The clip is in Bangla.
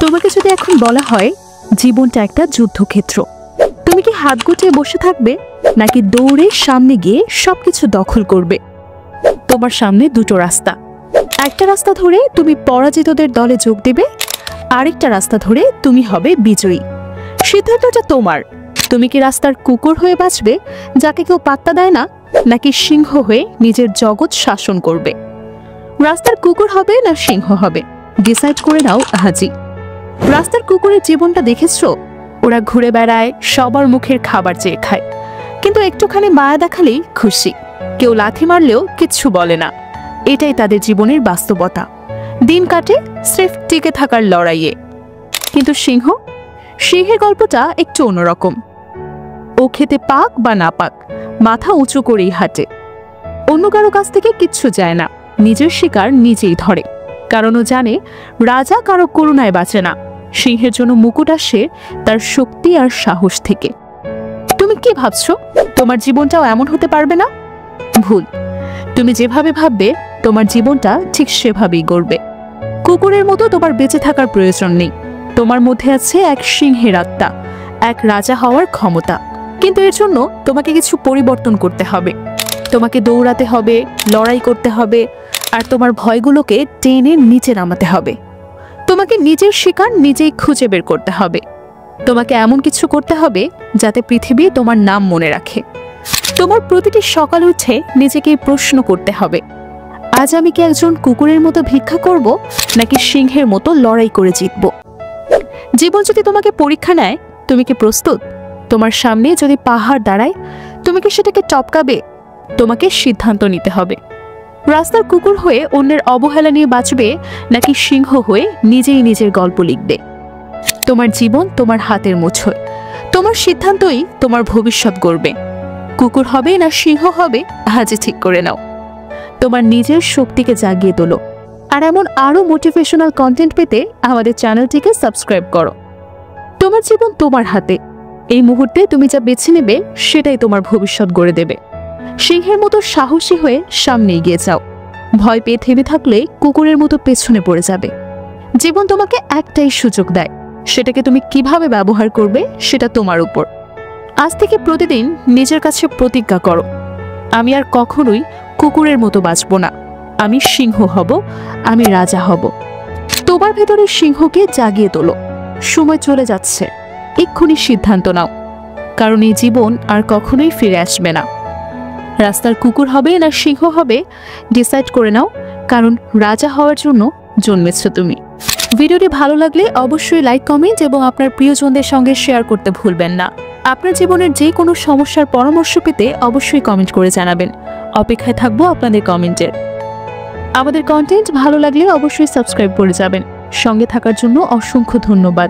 তোমাকে যদি এখন বলা হয় জীবনটা একটা যুদ্ধক্ষেত্র, তুমি কি হাত গুটিয়ে বসে থাকবে নাকি দৌড়ে সামনে গিয়ে সবকিছু দখল করবে? তোমার সামনে দুটো রাস্তা। একটা রাস্তা ধরে তুমি পরাজিতদের দলে যোগ দেবে, আরেকটা রাস্তা ধরে তুমি হবে বিজয়ী। সিদ্ধান্তটা তোমার। তুমি কি রাস্তার কুকুর হয়ে বাঁচবে যাকে কেউ পাত্তা দেয় না, নাকি সিংহ হয়ে নিজের জগৎ শাসন করবে? রাস্তার কুকুর হবে না সিংহ হবে, ডিসাইড করে নাও আজই। রাস্তার কুকুরের জীবনটা দেখেছো? ওরা ঘুরে বেড়ায়, সবার মুখের খাবার চেয়ে খায়, কিন্তু একটুখানি মায়া দেখালেই খুশি। কেউ লাথি মারলেও কিচ্ছু বলে না। এটাই তাদের জীবনের বাস্তবতা। দিন কাটে স্রেফ টিকে থাকার লড়াইয়ে। কিন্তু সিংহের গল্পটা একটু অন্যরকম। ও খেতে পাক বা না পাক মাথা উঁচু করেই হাঁটে। অন্য কারো কাছ থেকে কিচ্ছু যায় না, নিজের শিকার নিজেই ধরে। কারণ ও জানে রাজা কারো করুণায় বাঁচে না। সিংহের জন্য মুকুট আসে তার শক্তি আর সাহস থেকে। তুমি কি ভাবছো তোমার জীবনটাও এমন হতে পারবে না? ভুল। তুমি যেভাবে ভাববে তোমার জীবনটা ঠিক সেভাবেই গড়বে। কুকুরের মতো তোমার বেঁচে থাকার প্রয়োজন নেই। তোমার মধ্যে আছে এক সিংহের আত্মা, এক রাজা হওয়ার ক্ষমতা। কিন্তু এর জন্য তোমাকে কিছু পরিবর্তন করতে হবে। তোমাকে দৌড়াতে হবে, লড়াই করতে হবে, আর তোমার ভয়গুলোকে টেনে নিচে নামাতে হবে। তোমাকে নিজের শিকার নিজেই খুঁজে বের করতে হবে। তোমাকে এমন কিছু করতে হবে যাতে পৃথিবী তোমার নাম মনে রাখে। তোমার প্রতিটি সকাল উঠে নিজেকে প্রশ্ন করতে হবে, আজ আমি কি একজন কুকুরের মতো ভিক্ষা করব, নাকি সিংহের মতো লড়াই করে জিতব? জীবন যদি তোমাকে পরীক্ষা নেয়, তুমি কি প্রস্তুত? তোমার সামনে যদি পাহাড় দাঁড়ায়, তুমি কি সেটাকে টপকাবে? তোমাকে সিদ্ধান্ত নিতে হবে। রাস্তার কুকুর হয়ে অন্যের অবহেলা নিয়ে বাঁচবে, নাকি সিংহ হয়ে নিজেই নিজের গল্প লিখবে? তোমার জীবন তোমার হাতের মুঠোয়। তোমার সিদ্ধান্তই তোমার ভবিষ্যৎ গড়বে। কুকুর হবে না সিংহ হবে, আজই ঠিক করে নাও। তোমার নিজের শক্তিকে জাগিয়ে তোলো। আর এমন আরো মোটিভেশনাল কন্টেন্ট পেতে আমাদের চ্যানেলটিকে সাবস্ক্রাইব করো। তোমার জীবন তোমার হাতে। এই মুহূর্তে তুমি যা বেছে নেবে সেটাই তোমার ভবিষ্যৎ গড়ে দেবে। সিংহের মতো সাহসী হয়ে সামনে এগিয়ে যাও। ভয় পেয়ে থেমে থাকলে কুকুরের মতো পেছনে পড়ে যাবে। জীবন তোমাকে একটাই সুযোগ দেয়, সেটাকে তুমি কিভাবে ব্যবহার করবে সেটা তোমার উপর। আজ থেকে প্রতিদিন নিজের কাছে প্রতিজ্ঞা করো, আমি আর কখনোই কুকুরের মতো বাঁচব না। আমি সিংহ হব, আমি রাজা হব। তোমার ভেতরের সিংহকে জাগিয়ে তোলো। সময় চলে যাচ্ছে, এক্ষুনি সিদ্ধান্ত নাও, কারণ এই জীবন আর কখনোই ফিরে আসবে না। রাস্তার কুকুর হবে না সিংহ হবে, ডিসাইড করে নাও, কারণ রাজা হওয়ার জন্য জন্মেছ তুমি। ভিডিওটি ভালো লাগলে অবশ্যই লাইক, কমেন্ট এবং আপনার প্রিয়জনদের সঙ্গে শেয়ার করতে ভুলবেন না। আপনার জীবনের যে কোনো সমস্যার পরামর্শ পেতে অবশ্যই কমেন্ট করে জানাবেন। অপেক্ষায় থাকবো আপনাদের কমেন্টের। আমাদের কন্টেন্ট ভালো লাগলে অবশ্যই সাবস্ক্রাইব করে যাবেন। সঙ্গে থাকার জন্য অসংখ্য ধন্যবাদ।